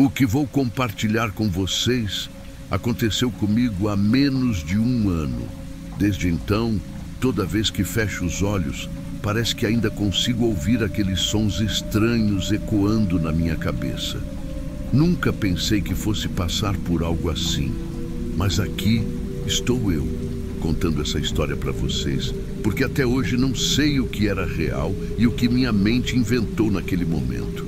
O que vou compartilhar com vocês aconteceu comigo há menos de um ano. Desde então, toda vez que fecho os olhos, parece que ainda consigo ouvir aqueles sons estranhos ecoando na minha cabeça. Nunca pensei que fosse passar por algo assim, mas aqui estou eu, contando essa história para vocês, porque até hoje não sei o que era real e o que minha mente inventou naquele momento.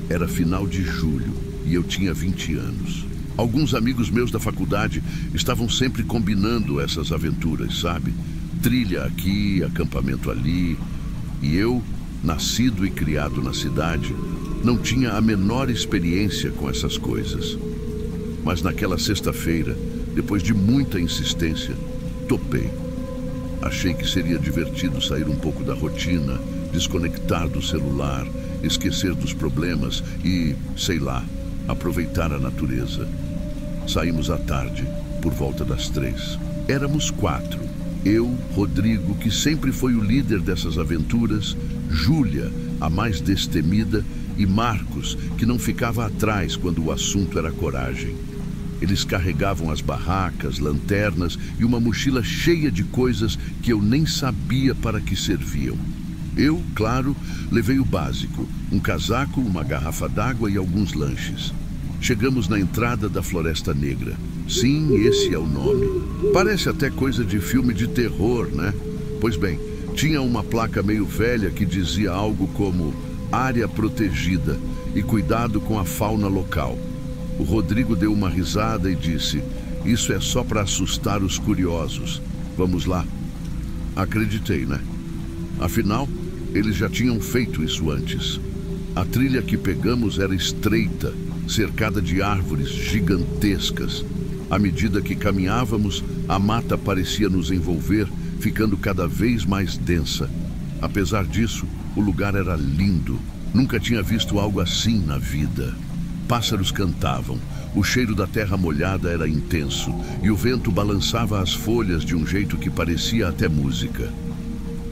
Era final de julho e eu tinha 20 anos. Alguns amigos meus da faculdade estavam sempre combinando essas aventuras, sabe? Trilha aqui, acampamento ali. E eu, nascido e criado na cidade, não tinha a menor experiência com essas coisas. Mas naquela sexta-feira, depois de muita insistência, topei. Achei que seria divertido sair um pouco da rotina, desconectar do celular, esquecer dos problemas e, sei lá, aproveitar a natureza. Saímos à tarde, por volta das 3. Éramos 4. Eu, Rodrigo, que sempre foi o líder dessas aventuras, Júlia, a mais destemida, e Marcos, que não ficava atrás quando o assunto era coragem. Eles carregavam as barracas, lanternas e uma mochila cheia de coisas que eu nem sabia para que serviam. Eu, claro, levei o básico, um casaco, uma garrafa d'água e alguns lanches. Chegamos na entrada da Floresta Negra. Sim, esse é o nome. Parece até coisa de filme de terror, né? Pois bem, tinha uma placa meio velha que dizia algo como área protegida e cuidado com a fauna local. O Rodrigo deu uma risada e disse: isso é só para assustar os curiosos. Vamos lá. Acreditei, né? Afinal, eles já tinham feito isso antes. A trilha que pegamos era estreita, cercada de árvores gigantescas. À medida que caminhávamos, a mata parecia nos envolver, ficando cada vez mais densa. Apesar disso, o lugar era lindo. Nunca tinha visto algo assim na vida. Pássaros cantavam, o cheiro da terra molhada era intenso e o vento balançava as folhas de um jeito que parecia até música.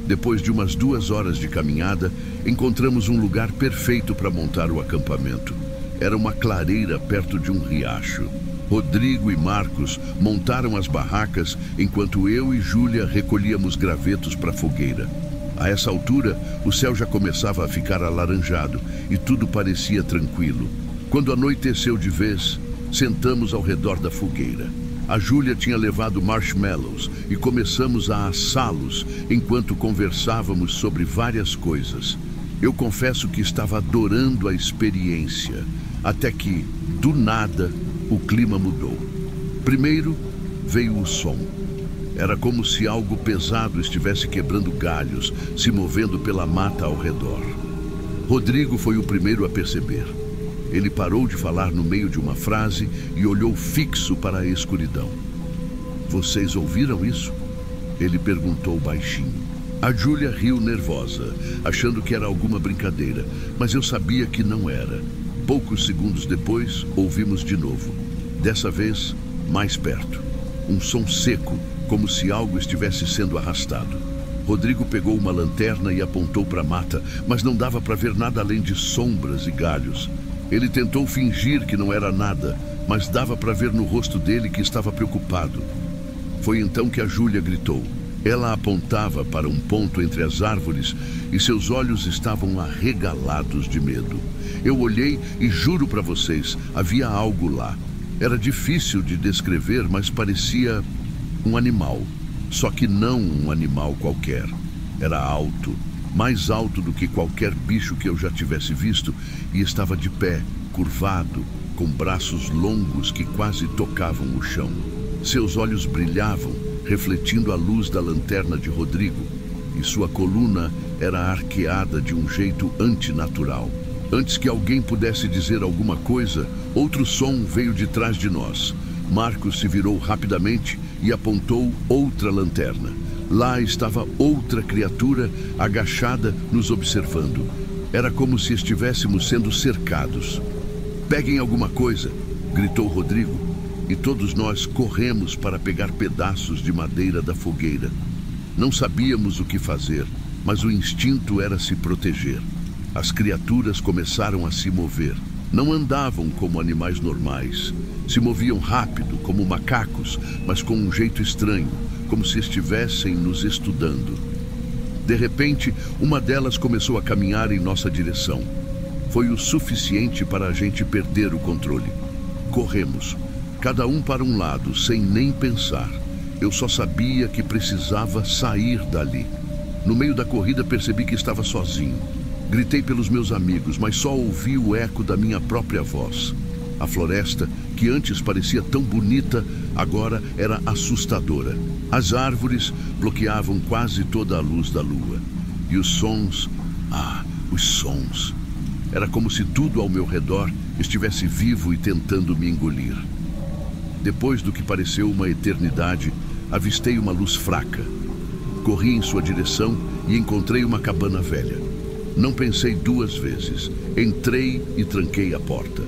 Depois de umas 2 horas de caminhada, encontramos um lugar perfeito para montar o acampamento. Era uma clareira perto de um riacho. Rodrigo e Marcos montaram as barracas enquanto eu e Júlia recolhíamos gravetos para a fogueira. A essa altura, o céu já começava a ficar alaranjado e tudo parecia tranquilo. Quando anoiteceu de vez, sentamos ao redor da fogueira. A Júlia tinha levado marshmallows e começamos a assá-los enquanto conversávamos sobre várias coisas. Eu confesso que estava adorando a experiência, até que, do nada, o clima mudou. Primeiro veio o som. Era como se algo pesado estivesse quebrando galhos, se movendo pela mata ao redor. Rodrigo foi o primeiro a perceber. Ele parou de falar no meio de uma frase e olhou fixo para a escuridão. Vocês ouviram isso? Ele perguntou baixinho. A Júlia riu nervosa, achando que era alguma brincadeira, mas eu sabia que não era. Poucos segundos depois, ouvimos de novo. Dessa vez, mais perto. Um som seco, como se algo estivesse sendo arrastado. Rodrigo pegou uma lanterna e apontou para a mata, mas não dava para ver nada além de sombras e galhos. Ele tentou fingir que não era nada, mas dava para ver no rosto dele que estava preocupado. Foi então que a Júlia gritou. Ela apontava para um ponto entre as árvores e seus olhos estavam arregalados de medo. Eu olhei e juro para vocês, havia algo lá. Era difícil de descrever, mas parecia um animal. Só que não um animal qualquer. Era alto, mais alto do que qualquer bicho que eu já tivesse visto, e estava de pé, curvado, com braços longos que quase tocavam o chão. Seus olhos brilhavam, refletindo a luz da lanterna de Rodrigo, e sua coluna era arqueada de um jeito antinatural. Antes que alguém pudesse dizer alguma coisa, outro som veio de trás de nós. Marcos se virou rapidamente e apontou outra lanterna. Lá estava outra criatura agachada, nos observando. Era como se estivéssemos sendo cercados. Peguem alguma coisa, gritou Rodrigo, e todos nós corremos para pegar pedaços de madeira da fogueira. Não sabíamos o que fazer, mas o instinto era se proteger. As criaturas começaram a se mover. Não andavam como animais normais. Se moviam rápido, como macacos, mas com um jeito estranho, como se estivessem nos estudando. De repente, uma delas começou a caminhar em nossa direção. Foi o suficiente para a gente perder o controle. Corremos, cada um para um lado, sem nem pensar. Eu só sabia que precisava sair dali. No meio da corrida percebi que estava sozinho. Gritei pelos meus amigos, mas só ouvi o eco da minha própria voz. A floresta, que antes parecia tão bonita, agora era assustadora. As árvores bloqueavam quase toda a luz da lua. E os sons, os sons. Era como se tudo ao meu redor estivesse vivo e tentando me engolir. Depois do que pareceu uma eternidade, avistei uma luz fraca. Corri em sua direção e encontrei uma cabana velha. Não pensei duas vezes. Entrei e tranquei a porta.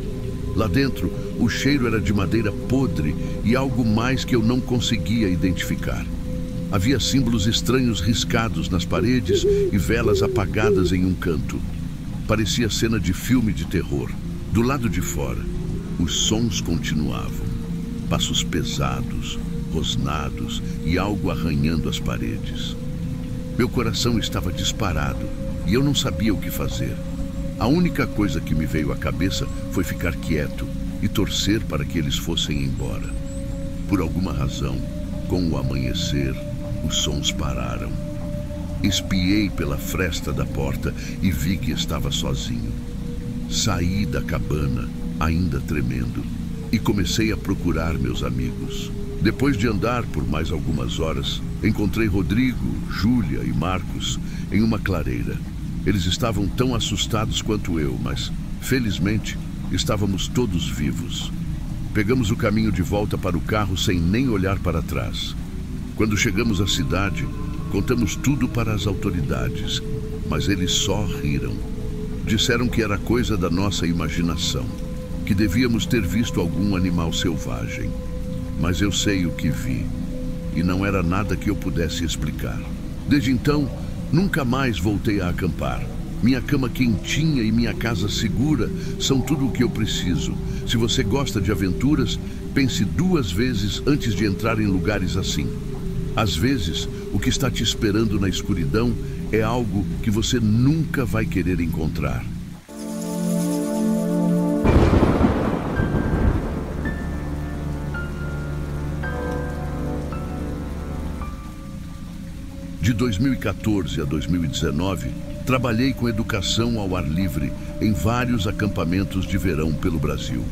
Lá dentro, o cheiro era de madeira podre e algo mais que eu não conseguia identificar. Havia símbolos estranhos riscados nas paredes e velas apagadas em um canto. Parecia cena de filme de terror. Do lado de fora, os sons continuavam. Passos pesados, rosnados e algo arranhando as paredes. Meu coração estava disparado e eu não sabia o que fazer. A única coisa que me veio à cabeça foi ficar quieto e torcer para que eles fossem embora. Por alguma razão, com o amanhecer, os sons pararam. Espiei pela fresta da porta e vi que estava sozinho. Saí da cabana, ainda tremendo, e comecei a procurar meus amigos. Depois de andar por mais algumas horas, encontrei Rodrigo, Júlia e Marcos em uma clareira. Eles estavam tão assustados quanto eu, mas, felizmente, estávamos todos vivos. Pegamos o caminho de volta para o carro sem nem olhar para trás. Quando chegamos à cidade, contamos tudo para as autoridades, mas eles só riram. Disseram que era coisa da nossa imaginação, que devíamos ter visto algum animal selvagem. Mas eu sei o que vi, e não era nada que eu pudesse explicar. Desde então, nunca mais voltei a acampar. Minha cama quentinha e minha casa segura são tudo o que eu preciso. Se você gosta de aventuras, pense duas vezes antes de entrar em lugares assim. Às vezes, o que está te esperando na escuridão é algo que você nunca vai querer encontrar. De 2014 a 2019, trabalhei com educação ao ar livre em vários acampamentos de verão pelo Brasil.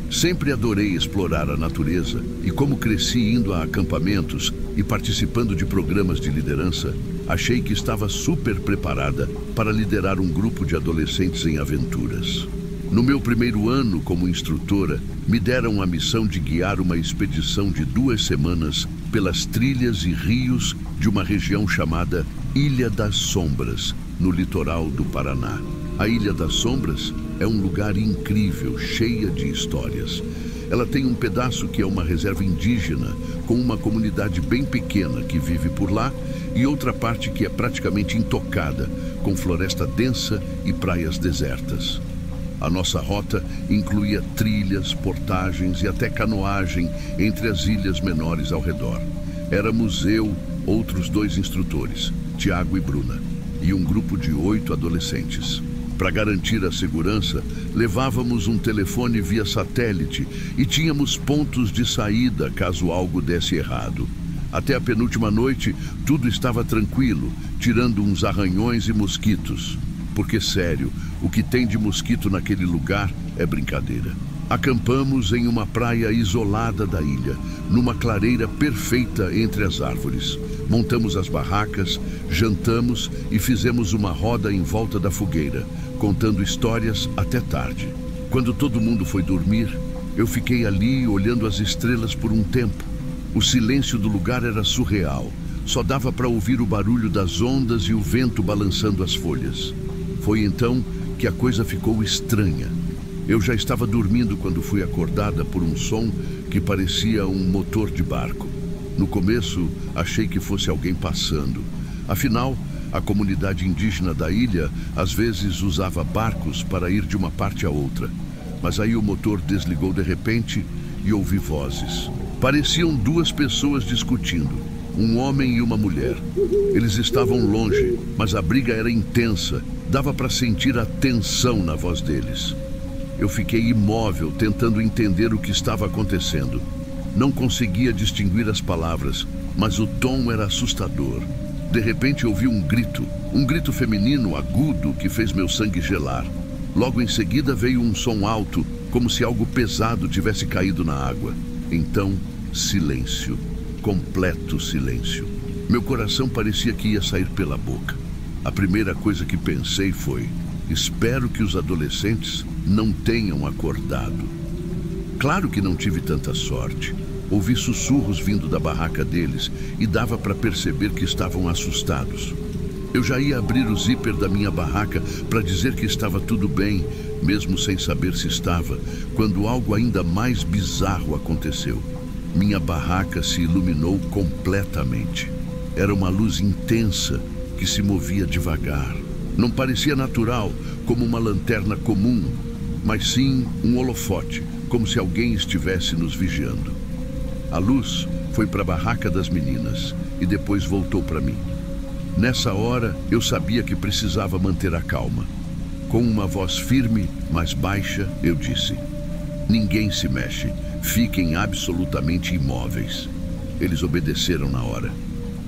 Sempre adorei explorar a natureza e, como cresci indo a acampamentos e participando de programas de liderança, achei que estava super preparada para liderar um grupo de adolescentes em aventuras. No meu primeiro ano como instrutora, me deram a missão de guiar uma expedição de 2 semanas pelas trilhas e rios de uma região chamada Ilha das Sombras, no litoral do Paraná. A Ilha das Sombras é um lugar incrível, cheia de histórias. Ela tem um pedaço que é uma reserva indígena, com uma comunidade bem pequena que vive por lá, e outra parte que é praticamente intocada, com floresta densa e praias desertas. A nossa rota incluía trilhas, portagens e até canoagem entre as ilhas menores ao redor. Éramos eu, outros 2 instrutores, Tiago e Bruna, e um grupo de 8 adolescentes. Para garantir a segurança, levávamos um telefone via satélite e tínhamos pontos de saída caso algo desse errado. Até a penúltima noite, tudo estava tranquilo, tirando uns arranhões e mosquitos. Porque, sério, o que tem de mosquito naquele lugar é brincadeira. Acampamos em uma praia isolada da ilha, numa clareira perfeita entre as árvores. Montamos as barracas, jantamos e fizemos uma roda em volta da fogueira, contando histórias até tarde. Quando todo mundo foi dormir, eu fiquei ali olhando as estrelas por um tempo. O silêncio do lugar era surreal. Só dava para ouvir o barulho das ondas e o vento balançando as folhas. Foi então que a coisa ficou estranha. Eu já estava dormindo quando fui acordada por um som que parecia um motor de barco. No começo, achei que fosse alguém passando. Afinal, a comunidade indígena da ilha às vezes usava barcos para ir de uma parte a outra. mas aí o motor desligou de repente e ouvi vozes. Pareciam duas pessoas discutindo, um homem e uma mulher. Eles estavam longe, mas a briga era intensa. Dava para sentir a tensão na voz deles. Eu fiquei imóvel, tentando entender o que estava acontecendo. Não conseguia distinguir as palavras, mas o tom era assustador. De repente ouvi um grito feminino agudo que fez meu sangue gelar. Logo em seguida veio um som alto, como se algo pesado tivesse caído na água. Então, silêncio. Completo silêncio. Meu coração parecia que ia sair pela boca. A primeira coisa que pensei foi: espero que os adolescentes não tenham acordado. Claro que não tive tanta sorte. Ouvi sussurros vindo da barraca deles e dava para perceber que estavam assustados. Eu já ia abrir o zíper da minha barraca para dizer que estava tudo bem, mesmo sem saber se estava, quando algo ainda mais bizarro aconteceu. Minha barraca se iluminou completamente. Era uma luz intensa que se movia devagar. Não parecia natural, como uma lanterna comum, mas sim um holofote, como se alguém estivesse nos vigiando. A luz foi para a barraca das meninas e depois voltou para mim. Nessa hora, eu sabia que precisava manter a calma. Com uma voz firme, mas baixa, eu disse: ninguém se mexe, fiquem absolutamente imóveis. Eles obedeceram na hora.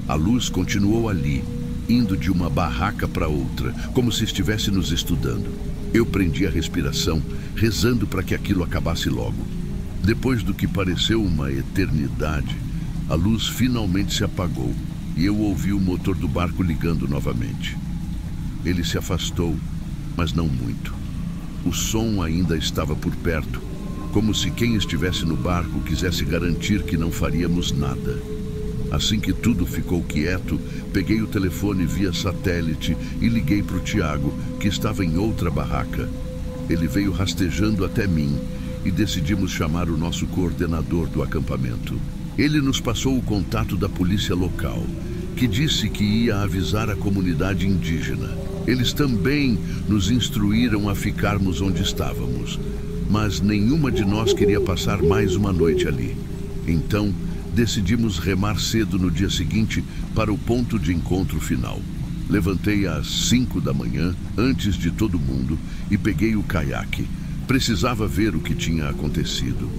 A luz continuou ali, indo de uma barraca para outra, como se estivesse nos estudando. Eu prendi a respiração, rezando para que aquilo acabasse logo. Depois do que pareceu uma eternidade, a luz finalmente se apagou e eu ouvi o motor do barco ligando novamente. Ele se afastou, mas não muito. O som ainda estava por perto, como se quem estivesse no barco quisesse garantir que não faríamos nada. Assim que tudo ficou quieto, peguei o telefone via satélite e liguei para o Tiago, que estava em outra barraca. Ele veio rastejando até mim e decidimos chamar o nosso coordenador do acampamento. Ele nos passou o contato da polícia local, que disse que ia avisar a comunidade indígena. Eles também nos instruíram a ficarmos onde estávamos, mas nenhuma de nós queria passar mais uma noite ali. Então, decidimos remar cedo no dia seguinte para o ponto de encontro final. Levantei às 5 da manhã, antes de todo mundo, e peguei o caiaque. Precisava ver o que tinha acontecido.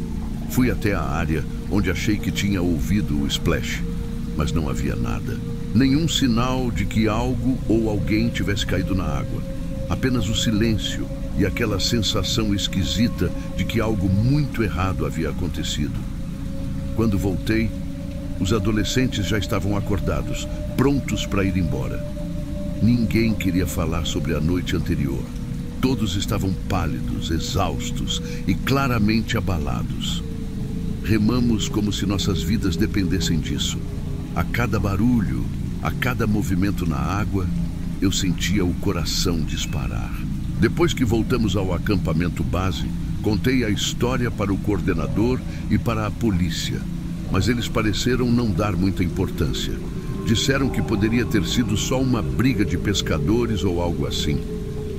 Fui até a área onde achei que tinha ouvido o splash, mas não havia nada. Nenhum sinal de que algo ou alguém tivesse caído na água. Apenas o silêncio e aquela sensação esquisita de que algo muito errado havia acontecido. Quando voltei, os adolescentes já estavam acordados, prontos para ir embora. Ninguém queria falar sobre a noite anterior. Todos estavam pálidos, exaustos e claramente abalados. Remamos como se nossas vidas dependessem disso. A cada barulho, a cada movimento na água, eu sentia o coração disparar. Depois que voltamos ao acampamento base, contei a história para o coordenador e para a polícia, mas eles pareceram não dar muita importância. Disseram que poderia ter sido só uma briga de pescadores ou algo assim.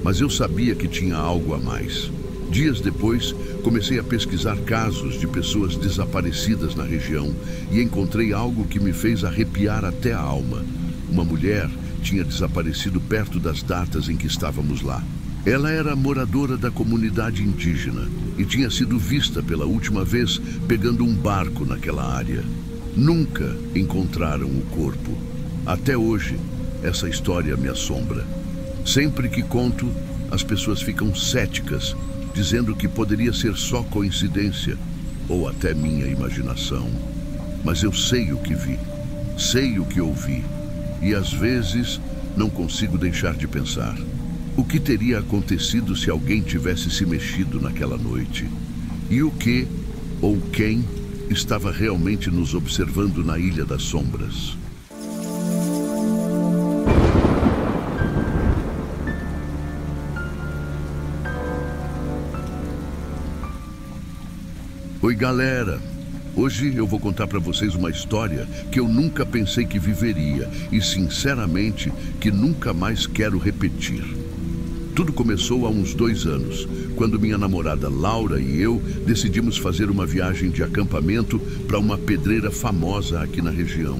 Mas eu sabia que tinha algo a mais. Dias depois, comecei a pesquisar casos de pessoas desaparecidas na região e encontrei algo que me fez arrepiar até a alma. Uma mulher tinha desaparecido perto das datas em que estávamos lá. Ela era moradora da comunidade indígena e tinha sido vista pela última vez pegando um barco naquela área. Nunca encontraram o corpo. Até hoje, essa história me assombra. Sempre que conto, as pessoas ficam céticas, dizendo que poderia ser só coincidência ou até minha imaginação. Mas eu sei o que vi, sei o que ouvi e às vezes não consigo deixar de pensar. O que teria acontecido se alguém tivesse se mexido naquela noite? E o que ou quem estava realmente nos observando na Ilha das Sombras? Oi, galera! Hoje eu vou contar para vocês uma história que eu nunca pensei que viveria e, sinceramente, que nunca mais quero repetir. Tudo começou há uns 2 anos, quando minha namorada Laura e eu decidimos fazer uma viagem de acampamento para uma pedreira famosa aqui na região.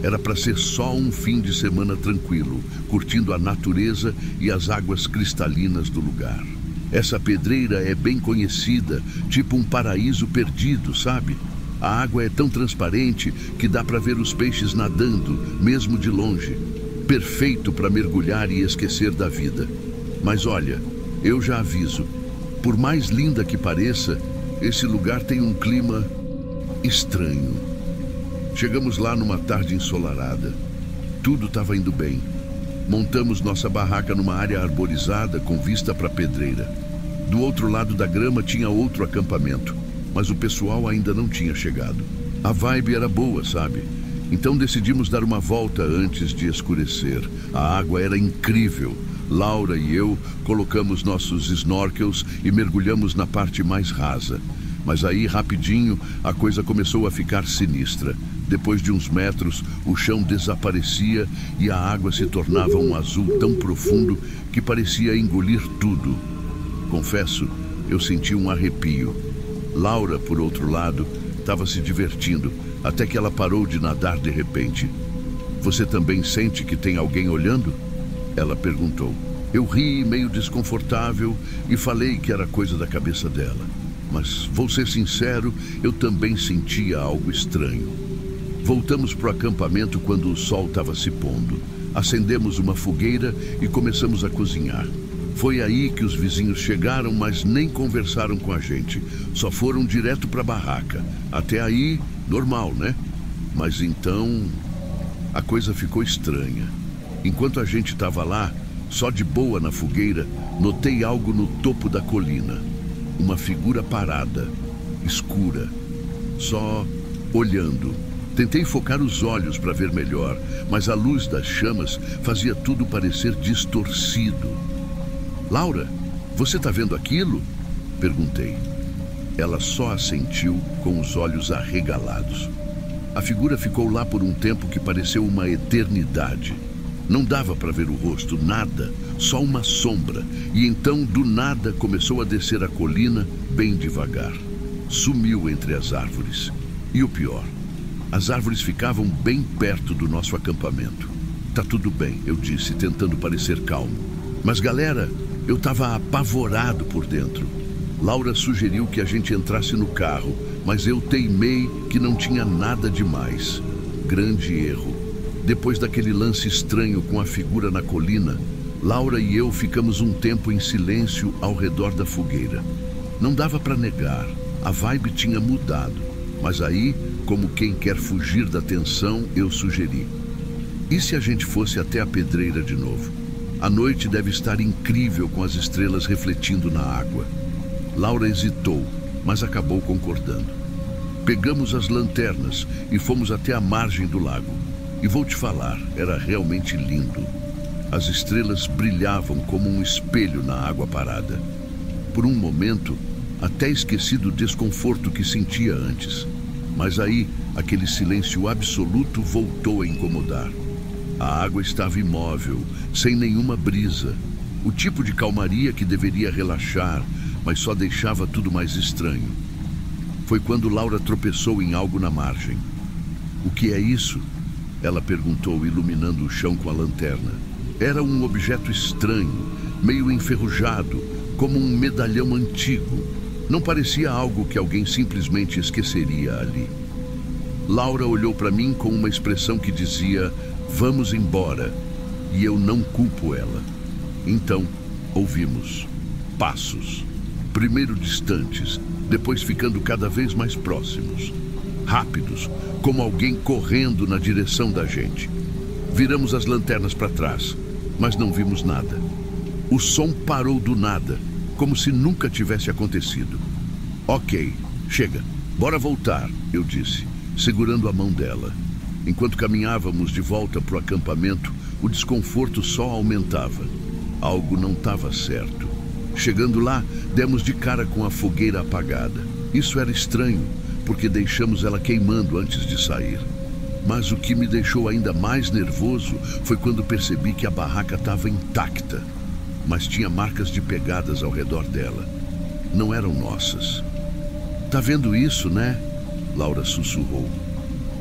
Era para ser só um fim de semana tranquilo, curtindo a natureza e as águas cristalinas do lugar. Essa pedreira é bem conhecida, tipo um paraíso perdido, sabe? A água é tão transparente que dá para ver os peixes nadando, mesmo de longe. Perfeito para mergulhar e esquecer da vida. Mas olha, eu já aviso, por mais linda que pareça, esse lugar tem um clima estranho. Chegamos lá numa tarde ensolarada. Tudo estava indo bem. Montamos nossa barraca numa área arborizada com vista para a pedreira. Do outro lado da grama tinha outro acampamento, mas o pessoal ainda não tinha chegado. A vibe era boa, sabe? Então decidimos dar uma volta antes de escurecer. A água era incrível. Laura e eu colocamos nossos snorkels e mergulhamos na parte mais rasa. Mas aí, rapidinho, a coisa começou a ficar sinistra. Depois de uns metros, o chão desaparecia e a água se tornava um azul tão profundo que parecia engolir tudo. Confesso, eu senti um arrepio. Laura, por outro lado, estava se divertindo, até que ela parou de nadar de repente. "Você também sente que tem alguém olhando?" Ela perguntou. Eu ri, meio desconfortável, e falei que era coisa da cabeça dela. Mas, vou ser sincero, eu também sentia algo estranho. Voltamos para o acampamento quando o sol estava se pondo. Acendemos uma fogueira e começamos a cozinhar. Foi aí que os vizinhos chegaram, mas nem conversaram com a gente. Só foram direto para a barraca. Até aí, normal, né? Mas então, a coisa ficou estranha. Enquanto a gente estava lá, só de boa na fogueira, notei algo no topo da colina. Uma figura parada, escura, só olhando. Tentei focar os olhos para ver melhor, mas a luz das chamas fazia tudo parecer distorcido. "Laura, você está vendo aquilo?" Perguntei. Ela só assentiu com os olhos arregalados. A figura ficou lá por um tempo que pareceu uma eternidade. Não dava para ver o rosto, nada, só uma sombra. E então, do nada, começou a descer a colina bem devagar. Sumiu entre as árvores. E o pior, as árvores ficavam bem perto do nosso acampamento. "Tá tudo bem", eu disse, tentando parecer calmo. Mas, galera, eu estava apavorado por dentro. Laura sugeriu que a gente entrasse no carro, mas eu teimei que não tinha nada demais. Grande erro. Depois daquele lance estranho com a figura na colina, Laura e eu ficamos um tempo em silêncio ao redor da fogueira. Não dava para negar, a vibe tinha mudado. Mas aí, como quem quer fugir da tensão, eu sugeri: "E se a gente fosse até a pedreira de novo? A noite deve estar incrível com as estrelas refletindo na água." Laura hesitou, mas acabou concordando. Pegamos as lanternas e fomos até a margem do lago. E vou te falar, era realmente lindo. As estrelas brilhavam como um espelho na água parada. Por um momento, até esqueci do desconforto que sentia antes. Mas aí, aquele silêncio absoluto voltou a incomodar. A água estava imóvel, sem nenhuma brisa. O tipo de calmaria que deveria relaxar, mas só deixava tudo mais estranho. Foi quando Laura tropeçou em algo na margem. "O que é isso?" Ela perguntou, iluminando o chão com a lanterna. Era um objeto estranho, meio enferrujado, como um medalhão antigo. Não parecia algo que alguém simplesmente esqueceria ali. Laura olhou para mim com uma expressão que dizia: "Vamos embora." E eu não culpo ela. Então, ouvimos passos. Primeiro distantes, depois ficando cada vez mais próximos. Rápidos, como alguém correndo na direção da gente. Viramos as lanternas para trás, mas não vimos nada. O som parou do nada, como se nunca tivesse acontecido. "Ok, chega, bora voltar", eu disse, segurando a mão dela. Enquanto caminhávamos de volta para o acampamento, o desconforto só aumentava. Algo não estava certo. Chegando lá, demos de cara com a fogueira apagada. Isso era estranho, porque deixamos ela queimando antes de sair. Mas o que me deixou ainda mais nervoso foi quando percebi que a barraca estava intacta. mas tinha marcas de pegadas ao redor dela. Não eram nossas. Tá vendo isso, né? Laura sussurrou.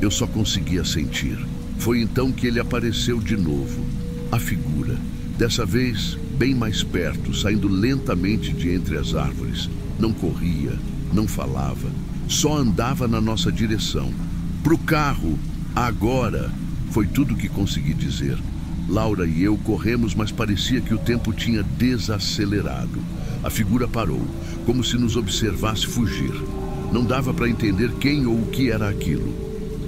Eu só conseguia sentir. Foi então que ele apareceu de novo. A figura, dessa vez bem mais perto, saindo lentamente de entre as árvores. Não corria, não falava, só andava na nossa direção. Pro carro, agora, foi tudo que consegui dizer. Laura e eu corremos, mas parecia que o tempo tinha desacelerado. A figura parou, como se nos observasse fugir. Não dava para entender quem ou o que era aquilo.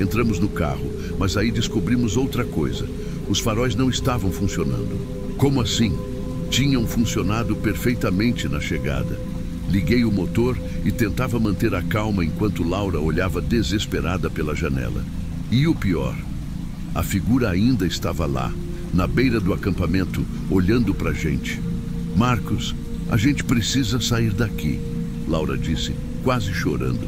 Entramos no carro, mas aí descobrimos outra coisa. Os faróis não estavam funcionando. Como assim? Tinham funcionado perfeitamente na chegada. Liguei o motor e tentava manter a calma enquanto Laura olhava desesperada pela janela. E o pior, a figura ainda estava lá, na beira do acampamento, olhando pra gente. Marcos, a gente precisa sair daqui, Laura disse, quase chorando.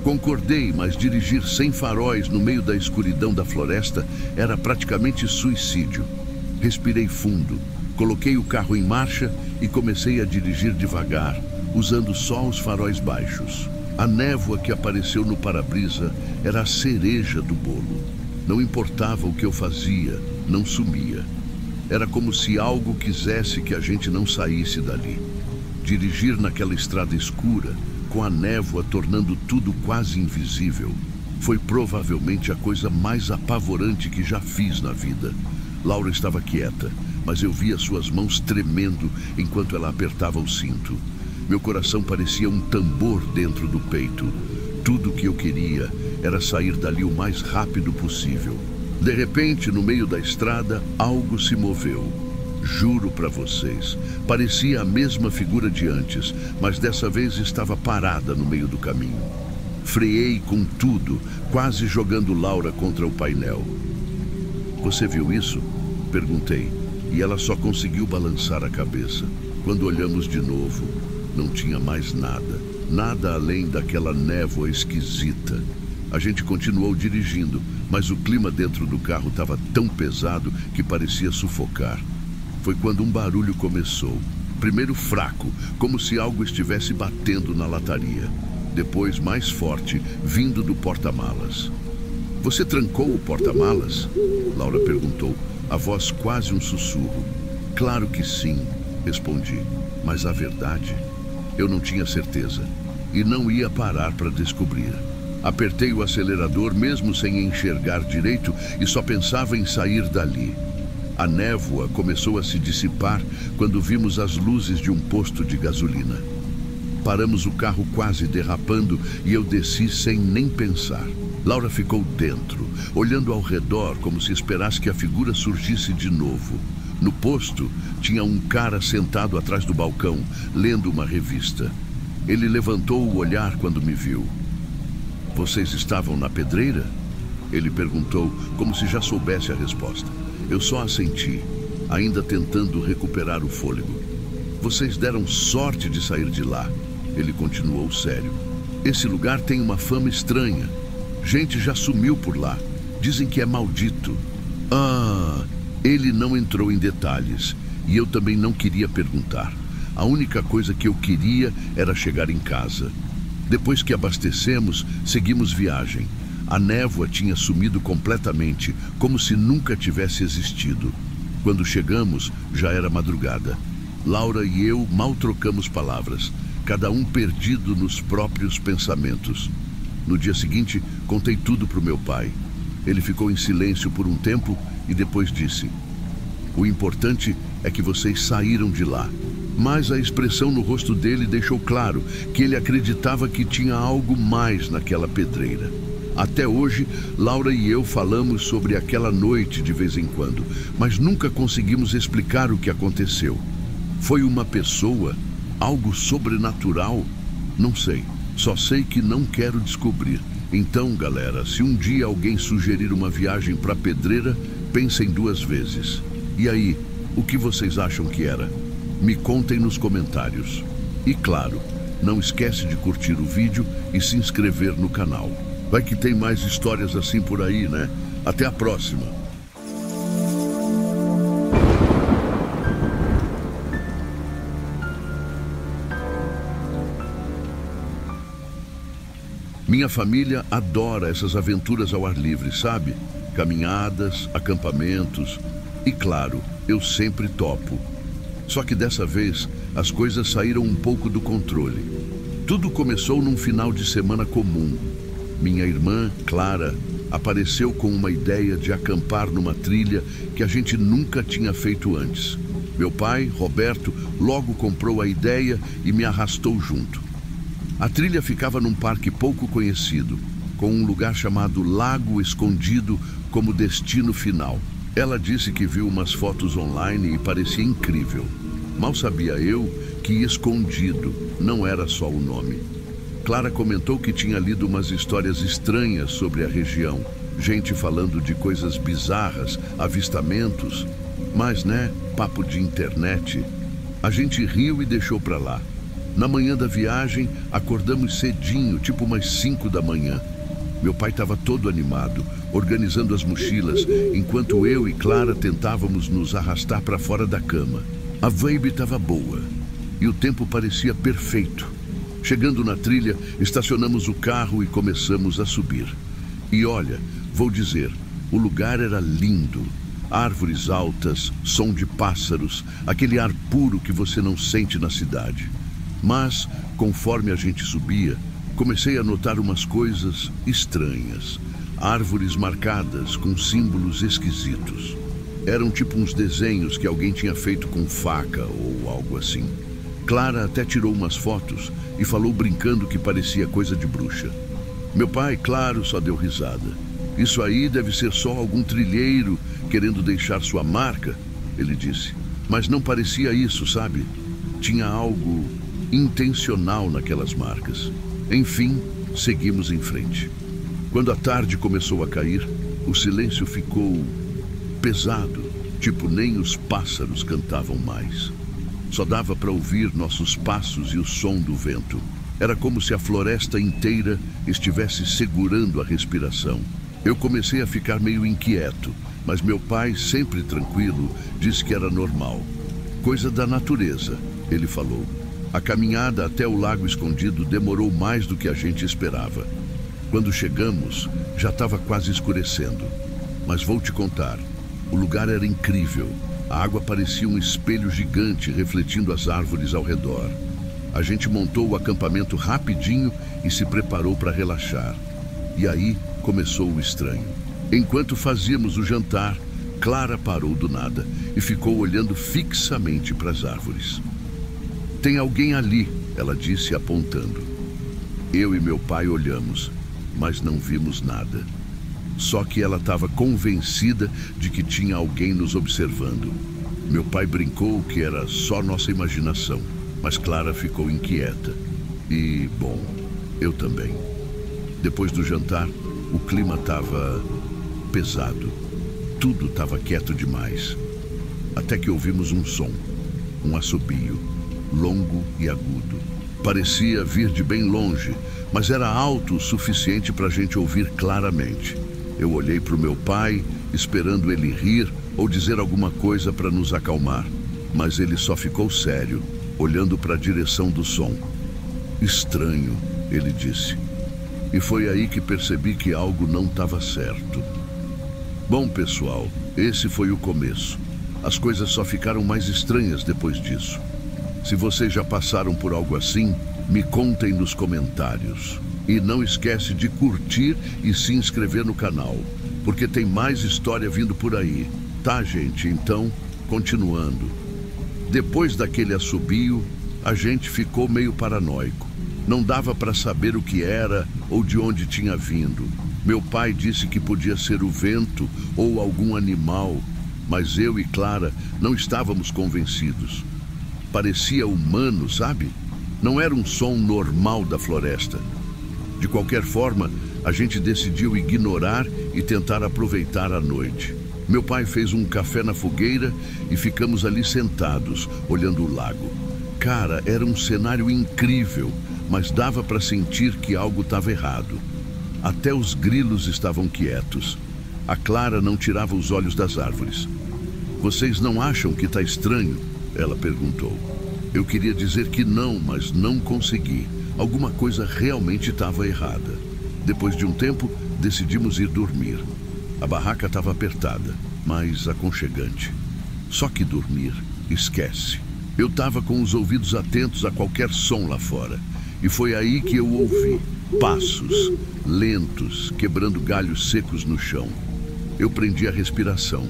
Concordei, mas dirigir sem faróis no meio da escuridão da floresta era praticamente suicídio. Respirei fundo, coloquei o carro em marcha e comecei a dirigir devagar, usando só os faróis baixos. A névoa que apareceu no para-brisa era a cereja do bolo. Não importava o que eu fazia, não sumia. Era como se algo quisesse que a gente não saísse dali. Dirigir naquela estrada escura, com a névoa tornando tudo quase invisível, foi provavelmente a coisa mais apavorante que já fiz na vida. Laura estava quieta, mas eu via suas mãos tremendo enquanto ela apertava o cinto. Meu coração parecia um tambor dentro do peito. Tudo o que eu queria era sair dali o mais rápido possível. De repente, no meio da estrada, algo se moveu. Juro para vocês, parecia a mesma figura de antes, mas dessa vez estava parada no meio do caminho. Freei com tudo, quase jogando Laura contra o painel. Você viu isso? Perguntei, e ela só conseguiu balançar a cabeça. Quando olhamos de novo, não tinha mais nada. Nada além daquela névoa esquisita. A gente continuou dirigindo, mas o clima dentro do carro estava tão pesado que parecia sufocar. Foi quando um barulho começou. Primeiro fraco, como se algo estivesse batendo na lataria. Depois mais forte, vindo do porta-malas. Você trancou o porta-malas? Laura perguntou, a voz quase um sussurro. Claro que sim, respondi. Mas a verdade, eu não tinha certeza. E não ia parar para descobrir. Apertei o acelerador mesmo sem enxergar direito e só pensava em sair dali. A névoa começou a se dissipar quando vimos as luzes de um posto de gasolina. Paramos o carro quase derrapando e eu desci sem nem pensar. Laura ficou dentro, olhando ao redor como se esperasse que a figura surgisse de novo. No posto, tinha um cara sentado atrás do balcão, lendo uma revista. Ele levantou o olhar quando me viu. Vocês estavam na pedreira? Ele perguntou, como se já soubesse a resposta. Eu só assenti, ainda tentando recuperar o fôlego. Vocês deram sorte de sair de lá. Ele continuou sério. Esse lugar tem uma fama estranha. Gente já sumiu por lá. Dizem que é maldito. Ele não entrou em detalhes. E eu também não queria perguntar. A única coisa que eu queria era chegar em casa. Depois que abastecemos, seguimos viagem. A névoa tinha sumido completamente, como se nunca tivesse existido. Quando chegamos, já era madrugada. Laura e eu mal trocamos palavras, cada um perdido nos próprios pensamentos. No dia seguinte, contei tudo para o meu pai. Ele ficou em silêncio por um tempo e depois disse: o importante é que vocês saíram de lá. Mas a expressão no rosto dele deixou claro que ele acreditava que tinha algo mais naquela pedreira. Até hoje, Laura e eu falamos sobre aquela noite de vez em quando, mas nunca conseguimos explicar o que aconteceu. Foi uma pessoa? Algo sobrenatural? Não sei. Só sei que não quero descobrir. Então, galera, se um dia alguém sugerir uma viagem para a pedreira, pensem duas vezes. E aí, o que vocês acham que era? Me contem nos comentários. E claro, não esquece de curtir o vídeo e se inscrever no canal. Vai que tem mais histórias assim por aí, né? Até a próxima! Minha família adora essas aventuras ao ar livre, sabe? Caminhadas, acampamentos e, claro, eu sempre topo. Só que dessa vez as coisas saíram um pouco do controle. Tudo começou num final de semana comum. Minha irmã, Clara, apareceu com uma ideia de acampar numa trilha que a gente nunca tinha feito antes. Meu pai, Roberto, logo comprou a ideia e me arrastou junto. A trilha ficava num parque pouco conhecido, com um lugar chamado Lago Escondido como destino final. Ela disse que viu umas fotos online e parecia incrível. Mal sabia eu que Escondido não era só o nome. Clara comentou que tinha lido umas histórias estranhas sobre a região. Gente falando de coisas bizarras, avistamentos. Mas, né, papo de internet. A gente riu e deixou pra lá. Na manhã da viagem, acordamos cedinho, tipo umas 5 da manhã. Meu pai estava todo animado, organizando as mochilas, enquanto eu e Clara tentávamos nos arrastar para fora da cama. A vibe estava boa e o tempo parecia perfeito. Chegando na trilha, estacionamos o carro e começamos a subir. E olha, vou dizer, o lugar era lindo. Árvores altas, som de pássaros, aquele ar puro que você não sente na cidade. Mas, conforme a gente subia, comecei a notar umas coisas estranhas. Árvores marcadas com símbolos esquisitos. Eram tipo uns desenhos que alguém tinha feito com faca ou algo assim. Clara até tirou umas fotos e falou brincando que parecia coisa de bruxa. Meu pai, claro, só deu risada. Isso aí deve ser só algum trilheiro querendo deixar sua marca, ele disse. Mas não parecia isso, sabe? Tinha algo intencional naquelas marcas. Enfim, seguimos em frente. Quando a tarde começou a cair, o silêncio ficou pesado, tipo nem os pássaros cantavam mais. Só dava para ouvir nossos passos e o som do vento. Era como se a floresta inteira estivesse segurando a respiração. Eu comecei a ficar meio inquieto, mas meu pai, sempre tranquilo, disse que era normal. Coisa da natureza, ele falou. A caminhada até o Lago Escondido demorou mais do que a gente esperava. Quando chegamos, já estava quase escurecendo. Mas vou te contar, o lugar era incrível. A água parecia um espelho gigante refletindo as árvores ao redor. A gente montou o acampamento rapidinho e se preparou para relaxar. E aí começou o estranho. Enquanto fazíamos o jantar, Clara parou do nada e ficou olhando fixamente para as árvores. Tem alguém ali, ela disse apontando. Eu e meu pai olhamos, mas não vimos nada. Só que ela estava convencida de que tinha alguém nos observando. Meu pai brincou que era só nossa imaginação, mas Clara ficou inquieta. E, bom, eu também. Depois do jantar, o clima estava pesado. Tudo estava quieto demais. Até que ouvimos um som, um assobio, longo e agudo. Parecia vir de bem longe, mas era alto o suficiente para a gente ouvir claramente. Eu olhei para o meu pai, esperando ele rir ou dizer alguma coisa para nos acalmar, mas ele só ficou sério, olhando para a direção do som. Estranho, ele disse. E foi aí que percebi que algo não estava certo. Bom, pessoal, esse foi o começo. As coisas só ficaram mais estranhas depois disso. Se vocês já passaram por algo assim, me contem nos comentários. E não esquece de curtir e se inscrever no canal, porque tem mais história vindo por aí. Tá, gente? Então, continuando. Depois daquele assobio, a gente ficou meio paranoico. Não dava para saber o que era ou de onde tinha vindo. Meu pai disse que podia ser o vento ou algum animal, mas eu e Clara não estávamos convencidos. Parecia humano, sabe? Não era um som normal da floresta. De qualquer forma, a gente decidiu ignorar e tentar aproveitar a noite. Meu pai fez um café na fogueira e ficamos ali sentados, olhando o lago. Cara, era um cenário incrível, mas dava para sentir que algo estava errado. Até os grilos estavam quietos. A Clara não tirava os olhos das árvores. Vocês não acham que está estranho? Ela perguntou. Eu queria dizer que não, mas não consegui. Alguma coisa realmente estava errada. Depois de um tempo, decidimos ir dormir. A barraca estava apertada, mas aconchegante. Só que dormir, esquece. Eu estava com os ouvidos atentos a qualquer som lá fora. E foi aí que eu ouvi passos lentos, quebrando galhos secos no chão. Eu prendi a respiração.